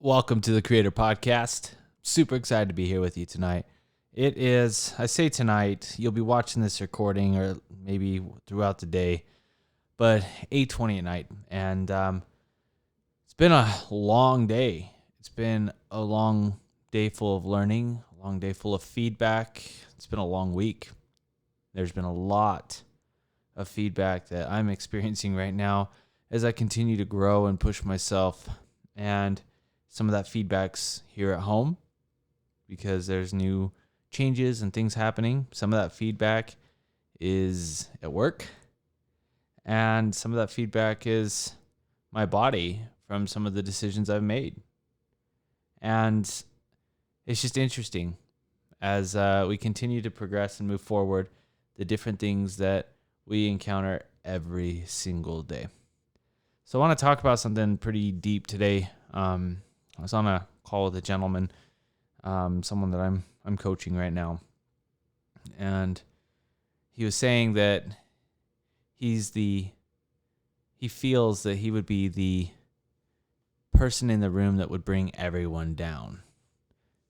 Welcome to the Creator Podcast. Super excited to be here with you tonight. It is, I say tonight, you'll be watching this recording or maybe throughout the day, but 8:20 at night. And it's been a long day. It's been a long day full of learning, a long day full of feedback. It's been a long week. There's been a lot of feedback that I'm experiencing right now as I continue to grow and push myself. And some of that feedback's here at home because there's new changes and things happening. Some of that feedback is at work. And some of that feedback is my body from some of the decisions I've made. And it's just interesting as we continue to progress and move forward, the different things that we encounter every single day. So I want to talk about something pretty deep today. I was on a call with a gentleman, someone that I'm coaching right now, and he was saying that he feels that he would be the person in the room that would bring everyone down,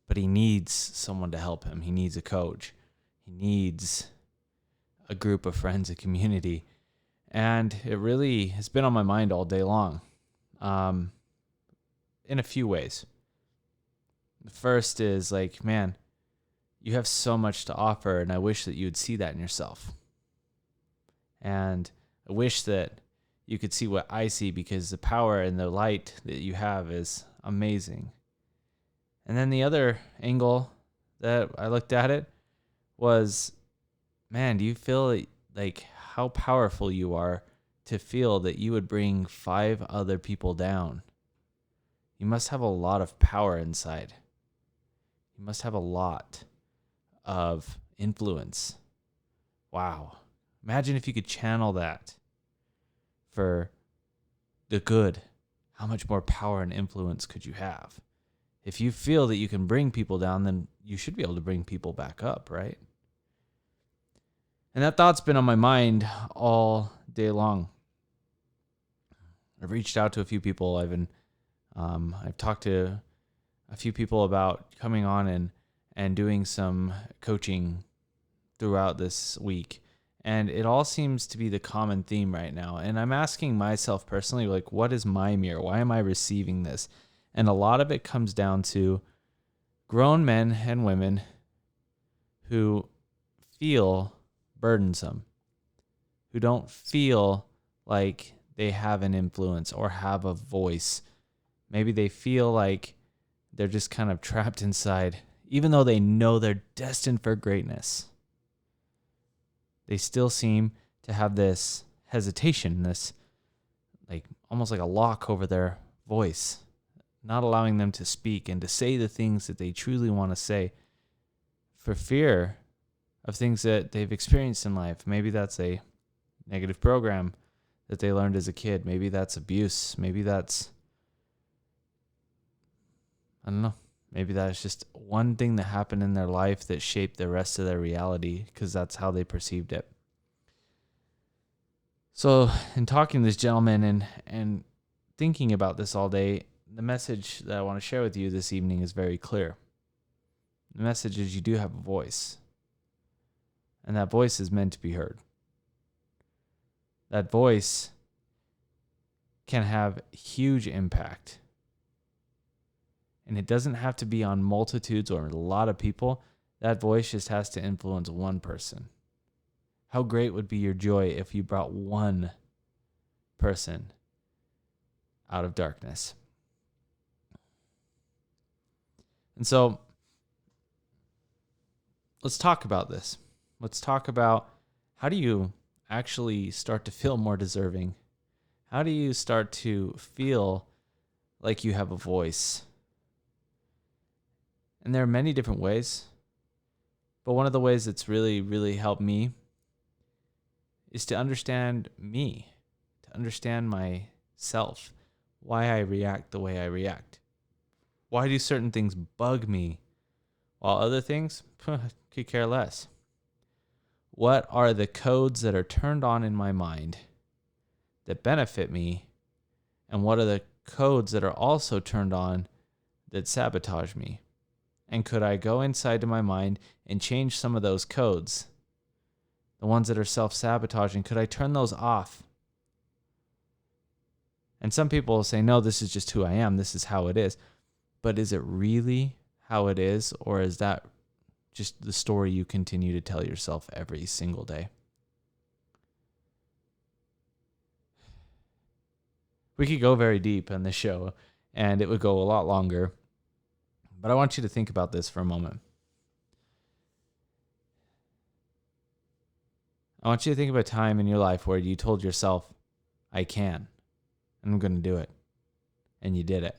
but he needs someone to help him. He needs a coach. He needs a group of friends, a community, and it really has been on my mind all day long. In a few ways. The first is like, man, you have so much to offer, and I wish that you would see that in yourself. And I wish that you could see what I see, because the power and the light that you have is amazing. And then the other angle that I looked at it was, man, do you feel like how powerful you are to feel that you would bring 5 other people down? You must have a lot of power inside. You must have a lot of influence. Wow. Imagine if you could channel that for the good. How much more power and influence could you have? If you feel that you can bring people down, then you should be able to bring people back up, right? And that thought's been on my mind all day long. I've reached out to a few people. I've talked to a few people about coming on and doing some coaching throughout this week. And it all seems to be the common theme right now. And I'm asking myself personally, like, what is my mirror? Why am I receiving this? And a lot of it comes down to grown men and women who feel burdensome, who don't feel like they have an influence or have a voice. Maybe they feel like they're just kind of trapped inside, even though they know they're destined for greatness. They still seem to have this hesitation, this like almost like a lock over their voice, not allowing them to speak and to say the things that they truly want to say for fear of things that they've experienced in life. Maybe that's a negative program that they learned as a kid. Maybe that's abuse. Maybe that's, I don't know. Maybe that's just one thing that happened in their life that shaped the rest of their reality because that's how they perceived it. So in talking to this gentleman and thinking about this all day, the message that I want to share with you this evening is very clear. The message is you do have a voice. And that voice is meant to be heard. That voice can have huge impact. And it doesn't have to be on multitudes or a lot of people. That voice just has to influence one person. How great would be your joy if you brought one person out of darkness? And so, let's talk about this. Let's talk about how do you actually start to feel more deserving? How do you start to feel like you have a voice? And there are many different ways. But one of the ways that's really, really helped me is to understand me, to understand myself, why I react the way I react. Why do certain things bug me while other things could care less? What are the codes that are turned on in my mind that benefit me? And what are the codes that are also turned on that sabotage me? And could I go inside to my mind and change some of those codes? The ones that are self-sabotaging, could I turn those off? And some people will say, no, this is just who I am. This is how it is. But is it really how it is? Or is that just the story you continue to tell yourself every single day? We could go very deep on this show, and it would go a lot longer. But I want you to think about this for a moment. I want you to think of a time in your life where you told yourself, I can, and I'm going to do it. And you did it.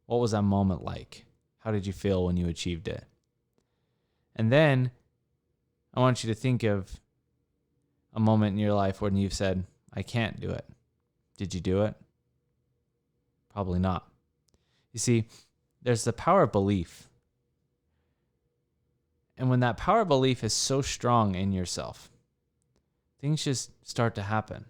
What was that moment like? How did you feel when you achieved it? And then I want you to think of a moment in your life when you've said, I can't do it. Did you do it? Probably not. You see, there's the power of belief. And when that power of belief is so strong in yourself, things just start to happen.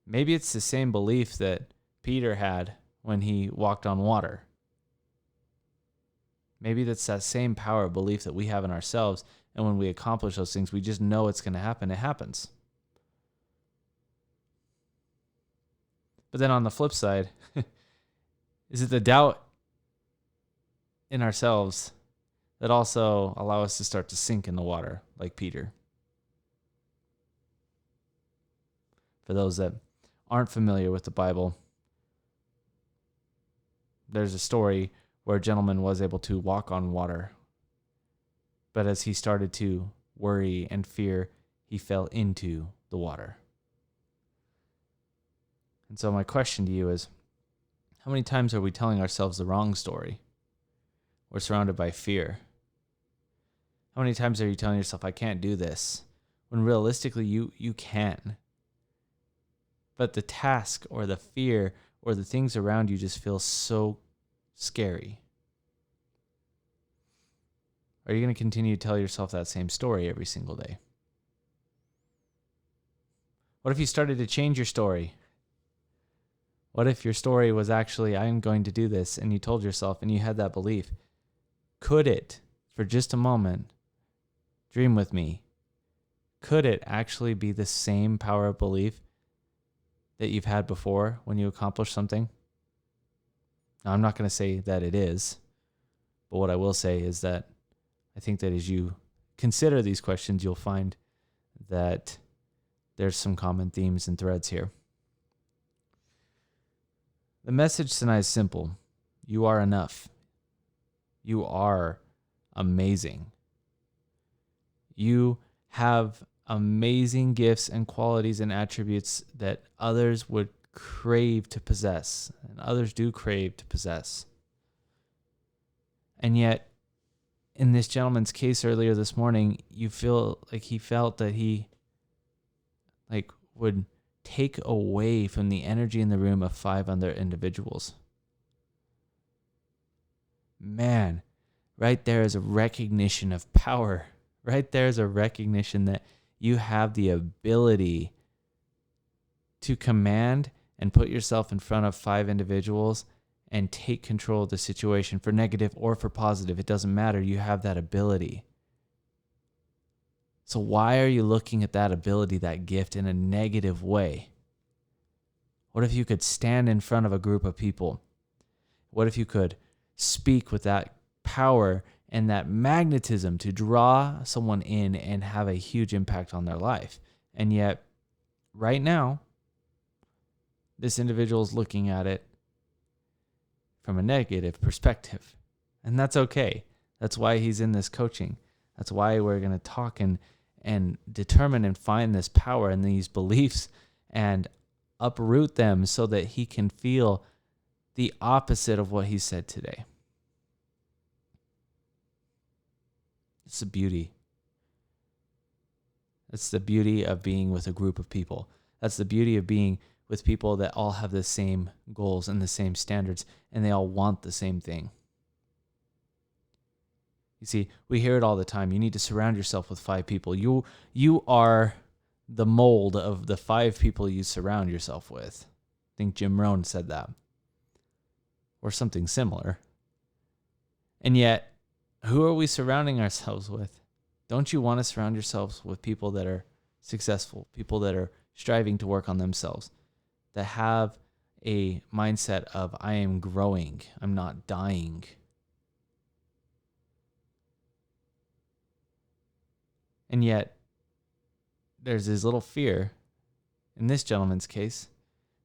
Maybe it's the same belief that Peter had when he walked on water. Maybe that's that same power of belief that we have in ourselves. And when we accomplish those things, we just know it's going to happen. It happens. But then on the flip side, is it the doubt in ourselves that also allow us to start to sink in the water like Peter? For those that aren't familiar with the Bible, there's a story where a gentleman was able to walk on water. But as he started to worry and fear, he fell into the water. And so my question to you is, how many times are we telling ourselves the wrong story? We're surrounded by fear. How many times are you telling yourself, I can't do this, when realistically you can? But the task or the fear or the things around you just feel so scary. Are you going to continue to tell yourself that same story every single day? What if you started to change your story? What if your story was actually, I'm going to do this, and you told yourself and you had that belief? Could it, for just a moment, dream with me, could it actually be the same power of belief that you've had before when you accomplish something? Now, I'm not going to say that it is, but what I will say is that I think that as you consider these questions, you'll find that there's some common themes and threads here. The message tonight is simple. You are enough. You are amazing. You have amazing gifts and qualities and attributes that others would crave to possess, and others do crave to possess. And yet, in this gentleman's case earlier this morning, you feel like he felt that he would take away from the energy in the room of 5 other individuals. Man, right there is a recognition of power. Right there is a recognition that you have the ability to command and put yourself in front of 5 individuals and take control of the situation, for negative or for positive. It doesn't matter. You have that ability. So why are you looking at that ability, that gift, in a negative way? What if you could stand in front of a group of people? What if you could speak with that power and that magnetism to draw someone in and have a huge impact on their life? And yet, right now, this individual is looking at it from a negative perspective. And that's okay. That's why he's in this coaching. That's why we're going to talk and determine and find this power and these beliefs and uproot them so that he can feel the opposite of what he said today. It's the beauty. That's the beauty of being with a group of people. That's the beauty of being with people that all have the same goals and the same standards, and they all want the same thing. You see, we hear it all the time. You need to surround yourself with 5 people. You are the mold of the 5 people you surround yourself with. I think Jim Rohn said that. or something similar. And yet, who are we surrounding ourselves with? Don't you want to surround yourselves with people that are successful, people that are striving to work on themselves, that have a mindset of, I am growing, I'm not dying. And yet, there's this little fear, in this gentleman's case,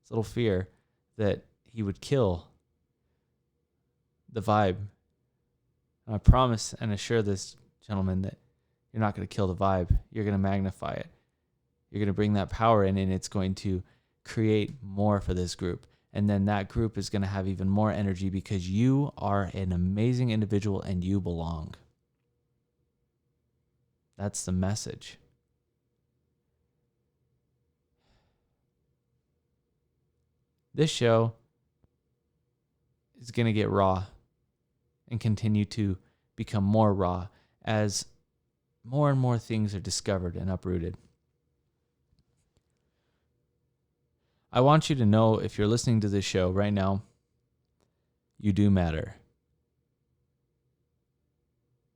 this little fear that he would kill the vibe. And I promise and assure this gentleman that you're not going to kill the vibe. You're going to magnify it. You're going to bring that power in, and it's going to create more for this group. And then that group is going to have even more energy because you are an amazing individual and you belong. That's the message. This show is going to get raw and continue to become more raw as more and more things are discovered and uprooted. I want you to know, if you're listening to this show right now, you do matter.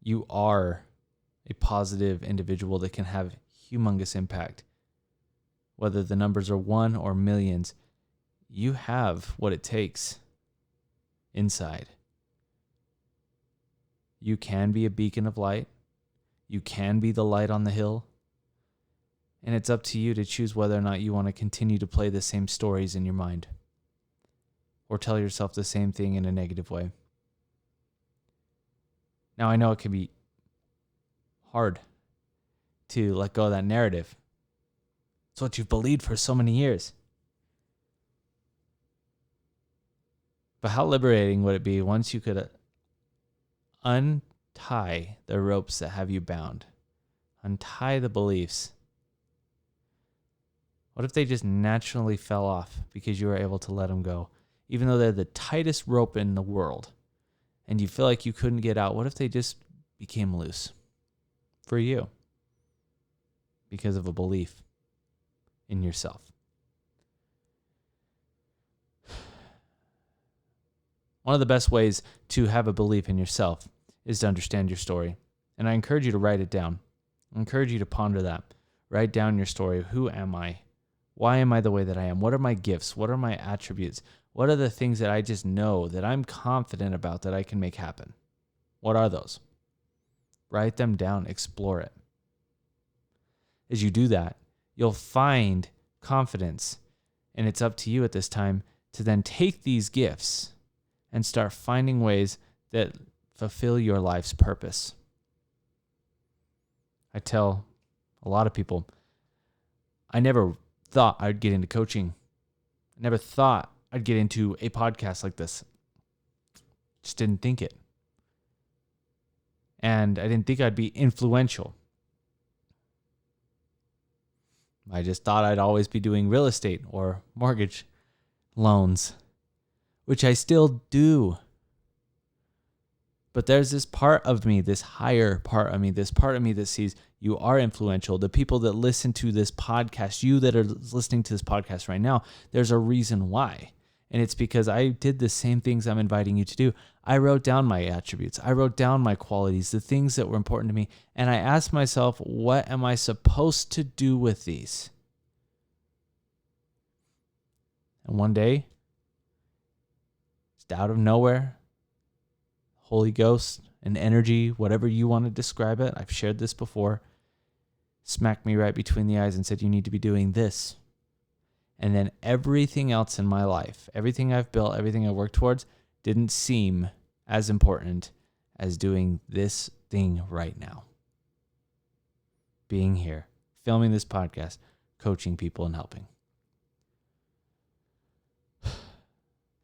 You are a positive individual that can have humongous impact. Whether the numbers are 1 or millions, you have what it takes inside. You can be a beacon of light. You can be the light on the hill. And it's up to you to choose whether or not you want to continue to play the same stories in your mind or tell yourself the same thing in a negative way. Now, I know it can be hard to let go of that narrative. It's what you've believed for so many years. But how liberating would it be once you could untie the ropes that have you bound, untie the beliefs? What if they just naturally fell off because you were able to let them go? Even though they're the tightest rope in the world and you feel like you couldn't get out, what if they just became loose for you because of a belief in yourself? One of the best ways to have a belief in yourself is to understand your story. And I encourage you to write it down. I encourage you to ponder that. Write down your story. Who am I? Why am I the way that I am? What are my gifts? What are my attributes? What are the things that I just know that I'm confident about that I can make happen? What are those? Write them down. Explore it. As you do that, you'll find confidence. And it's up to you at this time to then take these gifts and start finding ways that fulfill your life's purpose. I tell a lot of people, I never thought I'd get into coaching. I never thought I'd get into a podcast like this. Just didn't think it. And I didn't think I'd be influential. I just thought I'd always be doing real estate or mortgage loans, which I still do. But there's this part of me, this higher part of me, this part of me that sees you are influential. The people that listen to this podcast, you that are listening to this podcast right now, there's a reason why. And it's because I did the same things I'm inviting you to do. I wrote down my attributes. I wrote down my qualities, the things that were important to me. And I asked myself, what am I supposed to do with these? And one day, just out of nowhere, Holy Ghost, an energy, whatever you want to describe it, I've shared this before, smacked me right between the eyes and said, you need to be doing this. And then everything else in my life, everything I've built, everything I worked towards, didn't seem as important as doing this thing right now. Being here, filming this podcast, coaching people and helping.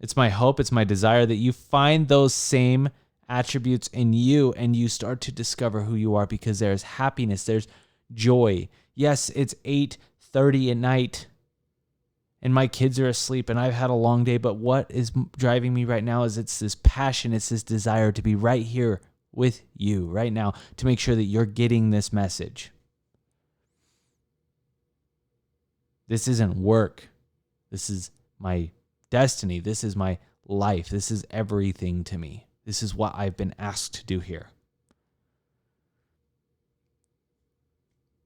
It's my hope, it's my desire that you find those same attributes in you and you start to discover who you are, because there's happiness, there's joy. Yes, it's 8:30 at night and my kids are asleep and I've had a long day, but what is driving me right now is it's this passion, it's this desire to be right here with you right now to make sure that you're getting this message. This isn't work. This is my destiny. This is my life. This is everything to me. This is what I've been asked to do here.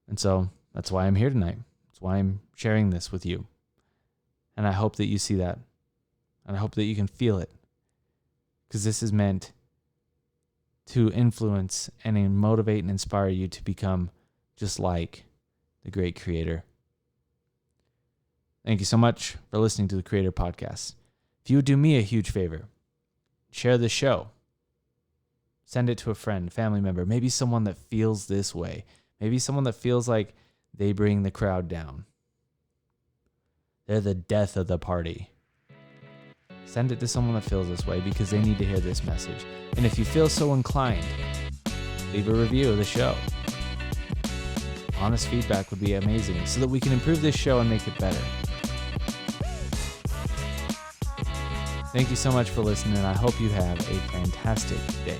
And so that's why I'm here tonight. That's why I'm sharing this with you. And I hope that you see that. And I hope that you can feel it. Because this is meant to influence and motivate and inspire you to become just like the great Creator. Thank you so much for listening to the Creator Podcast. If you would do me a huge favor, share the show. Send it to a friend, family member, maybe someone that feels this way. Maybe someone that feels like they bring the crowd down. They're the death of the party. Send it to someone that feels this way because they need to hear this message. And if you feel so inclined, leave a review of the show. Honest feedback would be amazing so that we can improve this show and make it better. Thank you so much for listening, and I hope you have a fantastic day.